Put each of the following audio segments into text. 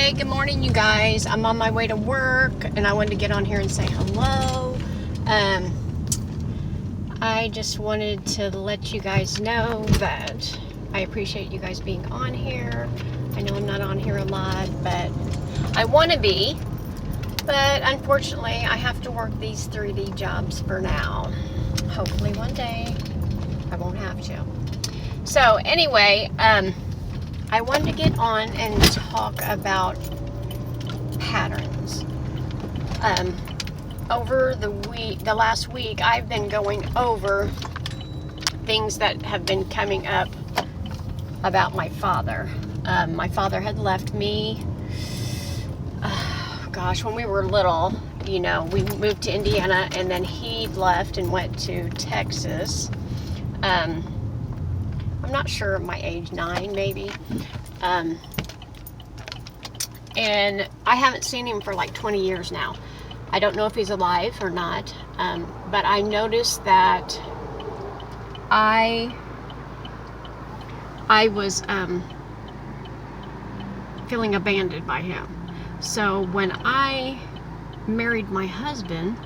Hey, good morning, you guys. I'm on my way to work, and I wanted to get on here and say hello. I just wanted to let you guys know that I appreciate you guys being on here. I know I'm not on here a lot, but I want to be. But unfortunately, I have to work these 3D jobs for now. Hopefully one day I won't have to. So anyway, I wanted to get on and talk about patterns. Over the last week, I've been going over things that have been coming up about my father. My father had left me, when we were little. You know, we moved to Indiana, and then he left and went to Texas. I'm not sure of my age, 9 maybe. And I haven't seen him for like 20 years now. I don't know if he's alive or not, but I noticed that I was feeling abandoned by him. So when I married my husband,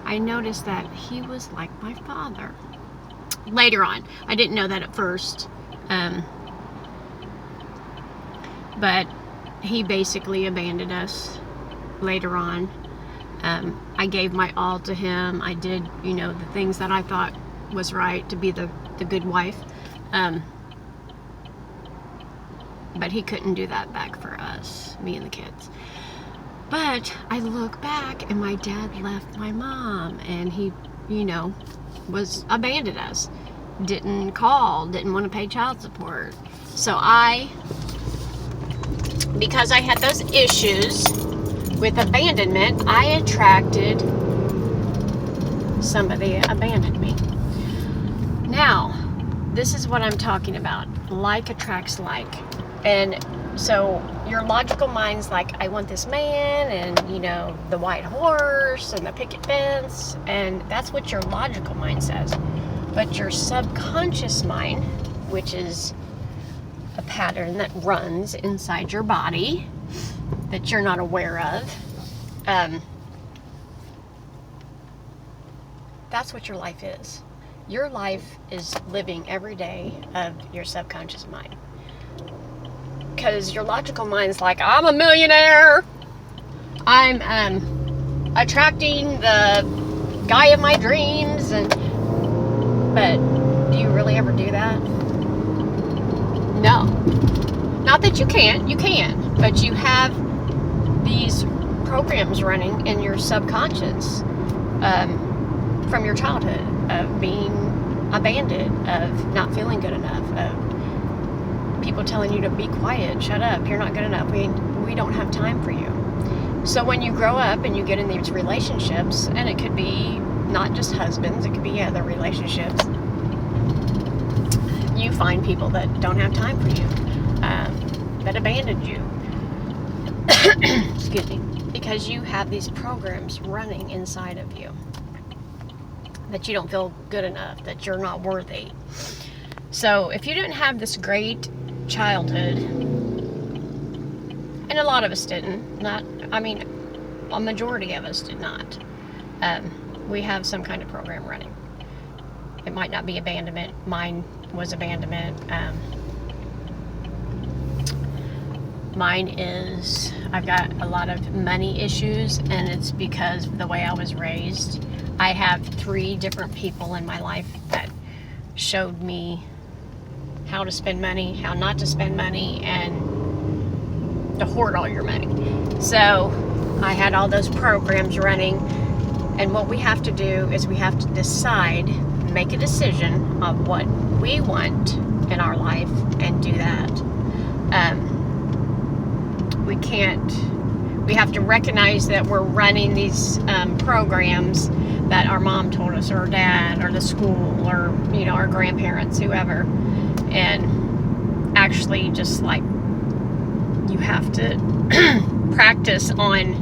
I noticed that he was like my father. Later on, I didn't know that at first, but he basically abandoned us later on. I gave my all to him. I did, the things that I thought was right to be the good wife. But he couldn't do that back for us, me and the kids. But I look back, and my dad left my mom, and he, was abandoned us. Didn't call, didn't want to pay child support. So because I had those issues with abandonment, I attracted somebody that abandoned me. Now, this is what I'm talking about. Like attracts like. And so your logical mind's like, I want this man, and the white horse and the picket fence, and that's what your logical mind says. But your subconscious mind, which is a pattern that runs inside your body that you're not aware of, that's what your life is. Your life is living every day of your subconscious mind. Because your logical mind's like, I'm a millionaire, I'm attracting the guy of my dreams, but do you really ever do that? No. Not that you can't, you can, but you have these programs running in your subconscious from your childhood of being abandoned, of not feeling good enough, of people telling you to be quiet, shut up, you're not good enough, we don't have time for you. So when you grow up and you get in these relationships, and it could be not just husbands, it could be other relationships, you find people that don't have time for you, that abandoned you. Excuse me. Because you have these programs running inside of you that you don't feel good enough, that you're not worthy. So if you didn't have this great childhood, and a lot of us didn't, a majority of us did not, we have some kind of program running. It might not be abandonment. Mine was abandonment. Mine is, I've got a lot of money issues, and it's because of the way I was raised. I have 3 different people in my life that showed me how to spend money, how not to spend money, and to hoard all your money. So I had all those programs running, and what we have to do is we have to decide, make a decision of what we want in our life, and do that. We have to recognize that we're running these programs that our mom told us, or our dad, or the school, or our grandparents, whoever. And actually, just like, you have to practice on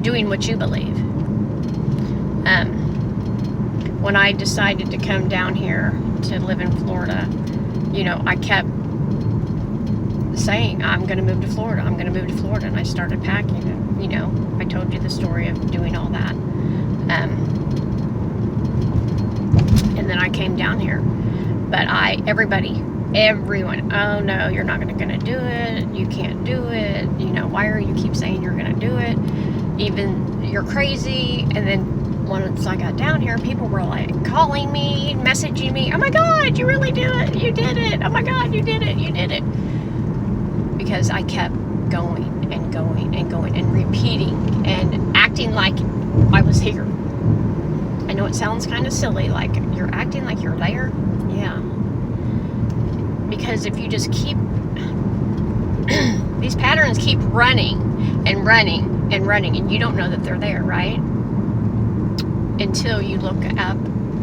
doing what you believe. When I decided to come down here to live in Florida, I kept saying, I'm going to move to Florida. I'm going to move to Florida. And I started packing. And, you know, I told you the story of doing all that. And then I came down here. But everyone, oh no, you're not going to do it. You can't do it. You know, why are you keep saying you're going to do it? Even you're crazy. And then once I got down here, people were like calling me, messaging me, oh my God, you really do it. You did it. Oh my God, you did it. You did it. Because I kept going and going and going and repeating and acting like I was here. I know it sounds kind of silly, like you're acting like you're there. Yeah. Because if you just keep, these patterns keep running and running and running, and you don't know that they're there, right? Until you look up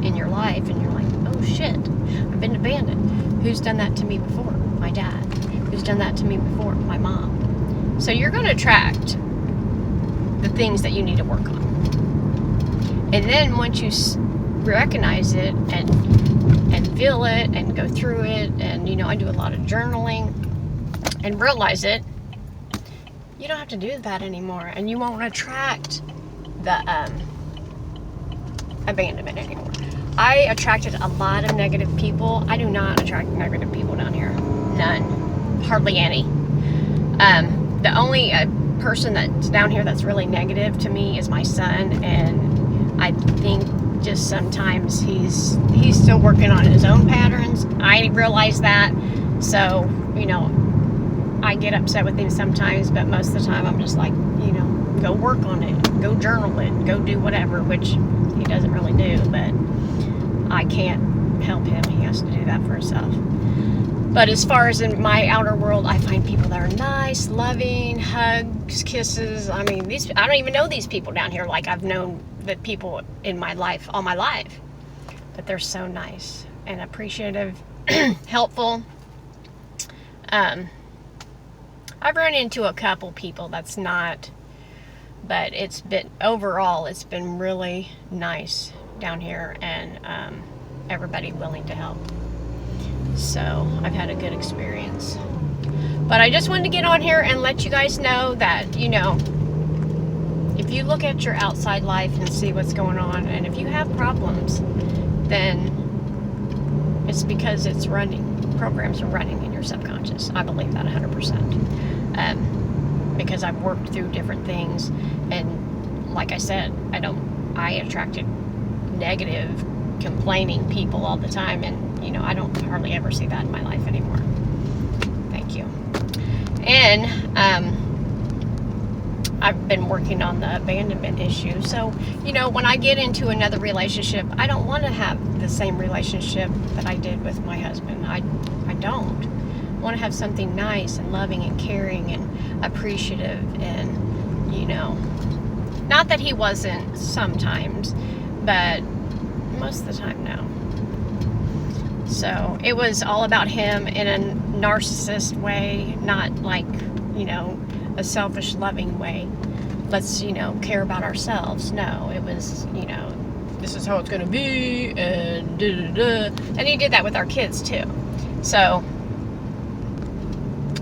in your life and you're like, oh shit, I've been abandoned. Who's done that to me before? My dad. Who's done that to me before? My mom. So you're going to attract the things that you need to work on. And then once you recognize it and feel it and go through it, and you know, I do a lot of journaling and realize it, you don't have to do that anymore, and you won't attract the abandonment anymore. I attracted a lot of negative people. I do not attract negative people down here. None. Hardly any. The only person that's down here that's really negative to me is my son, and I think just sometimes he's still working on his own patterns. I realize that. So, you know, I get upset with him sometimes, but most of the time I'm just like, you know, go work on it, go journal it, go do whatever, which he doesn't really do, but I can't help him. He has to do that for himself. But as far as in my outer world, I find people that are nice, loving, hugs, kisses. I mean, I don't even know these people down here like I've known the people in my life all my life. But they're so nice and appreciative, helpful. I've run into a couple people that's not, but overall it's been really nice down here, and everybody willing to help. So I've had a good experience. But I just wanted to get on here and let you guys know that, you know, if you look at your outside life and see what's going on, and if you have problems, then it's because it's running. Programs are running in your subconscious. I believe that 100%. Because I've worked through different things, and like I said, I attracted negative, complaining people all the time, and you know, I don't hardly ever see that in my life anymore. Thank you. And I've been working on the abandonment issue. So, you know, when I get into another relationship, I don't want to have the same relationship that I did with my husband. I don't. I want to have something nice and loving and caring and appreciative, and, you know, not that he wasn't sometimes, but most of the time, no. So it was all about him in a narcissist way, not like, you know, a selfish, loving way. Let's, you know, care about ourselves. No, it was, you know, this is how it's going to be, and da-da-da. And he did that with our kids too. So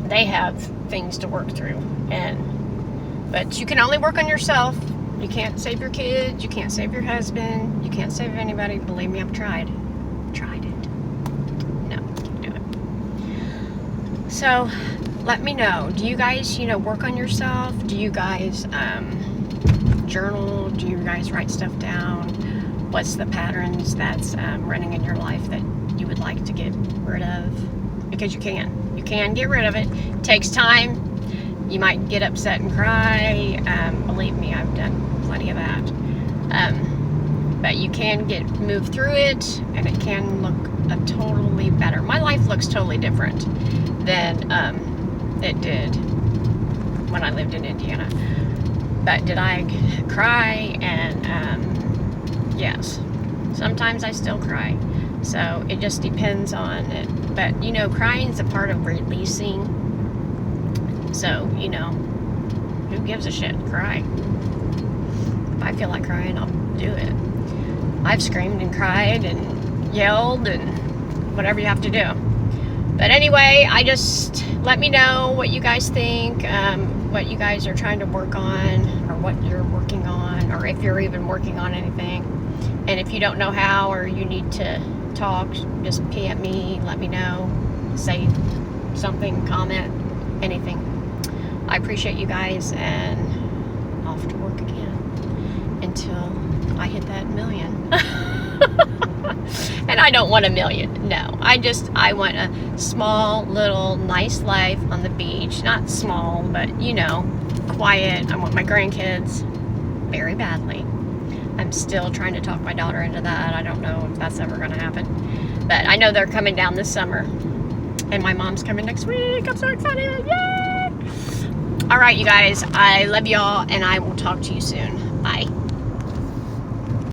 they have things to work through, but you can only work on yourself. You can't save your kids, you can't save your husband, you can't save anybody. Believe me, I've tried it. No, can't do it. So let me know, do you guys, you know, work on yourself? Do you guys journal? Do you guys write stuff down? What's the patterns that's running in your life that you would like to get rid of? Because you can get rid of it. It takes time. You might get upset and cry. Believe me, I've done plenty of that. But you can move through it, and it can look totally better. My life looks totally different than it did when I lived in Indiana. But did I cry? And yes, sometimes I still cry. So it just depends on it. But, you know, crying is a part of releasing. So, you know, who gives a shit? Cry. If I feel like crying, I'll do it. I've screamed and cried and yelled and whatever you have to do. But anyway, let me know what you guys think, what you guys are trying to work on, or what you're working on, or if you're even working on anything. And if you don't know how, or you need to talk, just PM me, let me know, say something, comment, anything. I appreciate you guys, and off to work again until I hit that million. And I don't want 1 million, no. I want a small, little, nice life on the beach. Not small, but, quiet. I want my grandkids very badly. I'm still trying to talk my daughter into that. I don't know if that's ever going to happen. But I know they're coming down this summer. And my mom's coming next week. I'm so excited. Yay! All right, you guys. I love y'all, and I will talk to you soon. Bye.